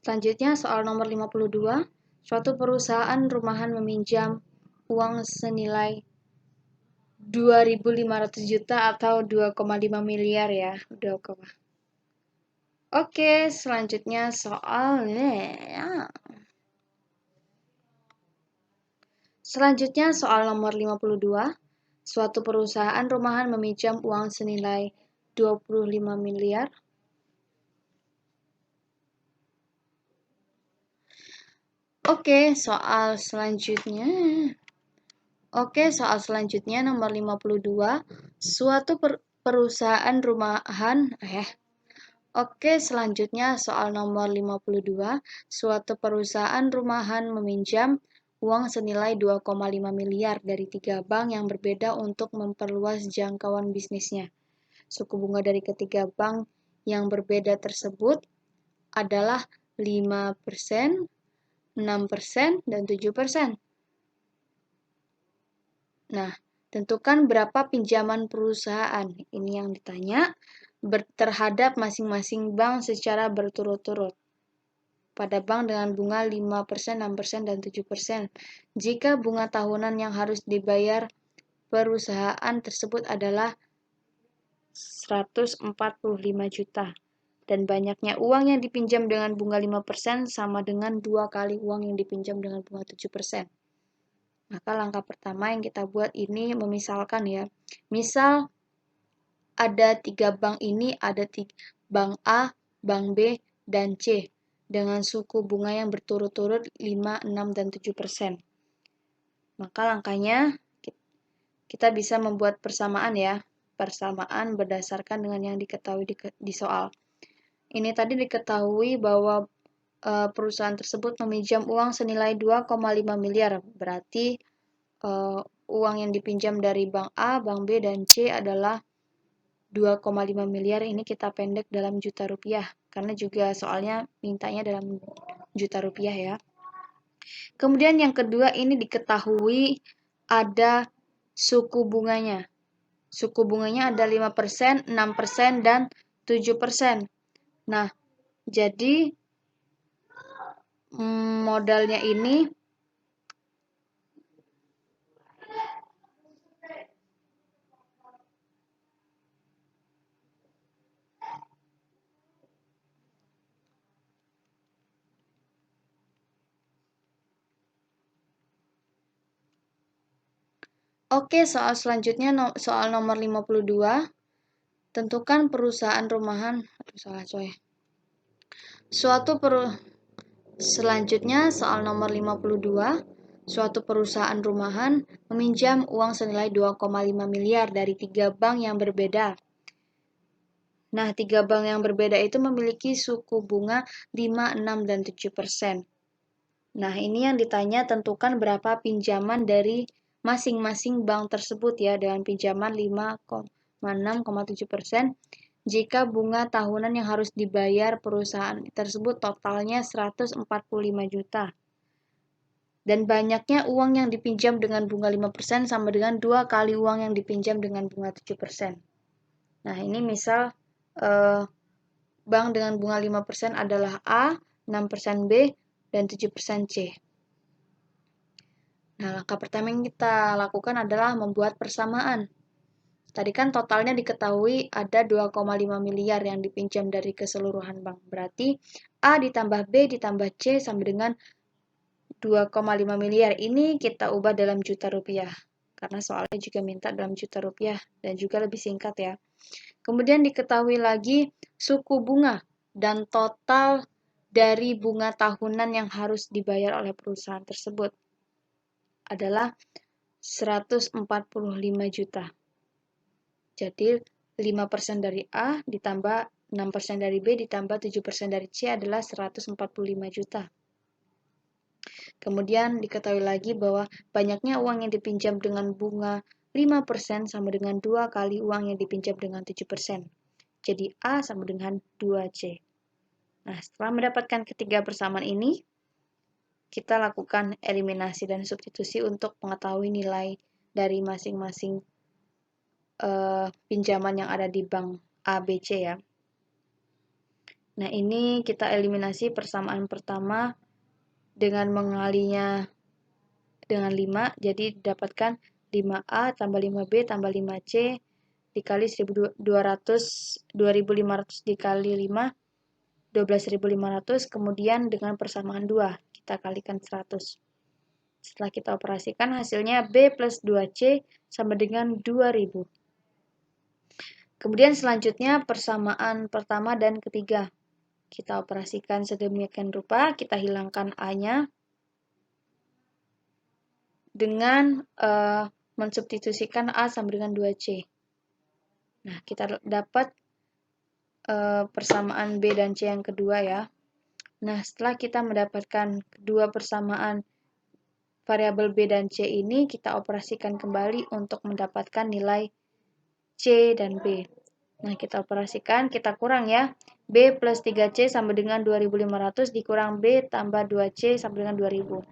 Selanjutnya soal nomor 52. Suatu perusahaan rumahan meminjam uang senilai 2.500 juta atau 2,5 miliar ya. Oke, selanjutnya soal nomor 52. Suatu perusahaan rumahan meminjam uang senilai 25 miliar. Oke, soal selanjutnya nomor 52. Suatu perusahaan rumahan soal nomor 52. Suatu perusahaan rumahan meminjam uang senilai 2,5 miliar dari 3 bank yang berbeda untuk memperluas jangkauan bisnisnya. Suku bunga dari ketiga bank yang berbeda tersebut adalah 5%, 6%, dan 7%. Nah, tentukan berapa pinjaman perusahaan. Ini yang ditanya terhadap masing-masing bank secara berturut-turut. Pada bank dengan bunga 5%, 6%, dan 7%. Jika bunga tahunan yang harus dibayar perusahaan tersebut adalah 145 juta. Dan banyaknya uang yang dipinjam dengan bunga 5% sama dengan 2 kali uang yang dipinjam dengan bunga 7%. Maka langkah pertama yang kita buat ini memisalkan ya. Misal ada 3 bank ini, ada bank A, bank B, dan C dengan suku bunga yang berturut-turut 5, 6, dan 7%. Maka langkahnya kita bisa membuat persamaan ya. Persamaan berdasarkan dengan yang diketahui di soal. Ini tadi diketahui bahwa perusahaan tersebut meminjam uang senilai 2,5 miliar. Berarti uang yang dipinjam dari bank A, bank B, dan C adalah 2,5 miliar. Ini kita pendek dalam juta rupiah. Karena juga soalnya mintanya dalam juta rupiah ya. Kemudian yang kedua ini diketahui ada suku bunganya. Suku bunganya ada 5%, 6%, dan 7%. Nah, jadi modalnya ini Oke, soal selanjutnya soal nomor 52. Tentukan perusahaan rumahan. Selanjutnya soal nomor 52. Suatu perusahaan rumahan meminjam uang senilai 2,5 miliar dari 3 bank yang berbeda. Nah, 3 bank yang berbeda itu memiliki suku bunga 5, 6, dan 7%. Nah, ini yang ditanya tentukan berapa pinjaman dari masing-masing bank tersebut ya, dengan pinjaman 5,6,7%. Jika bunga tahunan yang harus dibayar perusahaan tersebut totalnya 145 juta. Dan banyaknya uang yang dipinjam dengan bunga 5% sama dengan 2 kali uang yang dipinjam dengan bunga 7%. Nah, ini misal bank dengan bunga 5% adalah A, 6% B, dan 7% C. Nah, langkah pertama yang kita lakukan adalah membuat persamaan. Tadi kan totalnya diketahui ada 2,5 miliar yang dipinjam dari keseluruhan bank. Berarti A ditambah B ditambah C sama dengan 2,5 miliar. Ini kita ubah dalam juta rupiah. Karena soalnya juga minta dalam juta rupiah dan juga lebih singkat ya. Kemudian diketahui lagi suku bunga dan total dari bunga tahunan yang harus dibayar oleh perusahaan tersebut adalah 145 juta. Jadi 5% dari A ditambah 6% dari B ditambah 7% dari C adalah 145 juta. Kemudian diketahui lagi bahwa banyaknya uang yang dipinjam dengan bunga 5% sama dengan 2 kali uang yang dipinjam dengan 7%. Jadi A sama dengan 2C. Nah, setelah mendapatkan ketiga persamaan ini, kita lakukan eliminasi dan substitusi untuk mengetahui nilai dari masing-masing pinjaman yang ada di bank A, B, C ya. Nah, ini kita eliminasi persamaan pertama dengan mengalinya dengan 5, jadi dapatkan 5A tambah 5B tambah 5C dikali 2500 dikali 5, 12.500, kemudian dengan persamaan 2, kita kalikan 100. Setelah kita operasikan, hasilnya B plus 2C sama dengan 2000. Kemudian selanjutnya persamaan pertama dan ketiga. Kita operasikan sedemikian rupa, kita hilangkan A-nya dengan mensubstitusikan A sama dengan 2C. Nah, kita dapat persamaan B dan C yang kedua ya. Nah, setelah kita mendapatkan kedua persamaan variabel B dan C ini, kita operasikan kembali untuk mendapatkan nilai C dan B. Nah, kita operasikan, kita kurang ya. B plus 3C sama dengan 2500 dikurang B tambah 2C sama dengan 2000.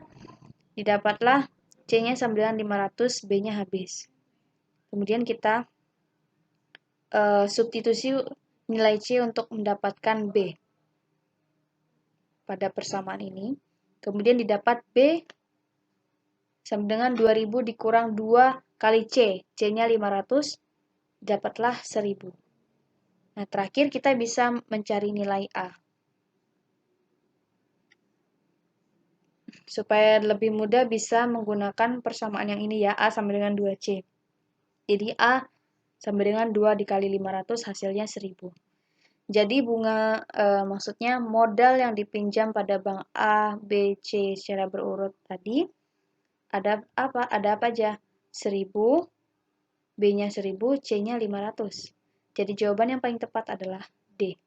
Didapatlah C-nya sama dengan 500, B-nya habis. Kemudian kita substitusi nilai C untuk mendapatkan B pada persamaan ini. Kemudian didapat B sama dengan 2000 dikurang 2 kali C. C-nya 500, dapatlah 1000. Nah, terakhir kita bisa mencari nilai A. Supaya lebih mudah bisa menggunakan persamaan yang ini ya, A sama dengan 2C. Jadi A sama dengan 2 dikali 500, hasilnya 1000. Jadi maksudnya modal yang dipinjam pada bank A, B, C secara berurut tadi, ada apa? Ada apa aja? 1000, B-nya 1000, C-nya 500. Jadi jawaban yang paling tepat adalah D.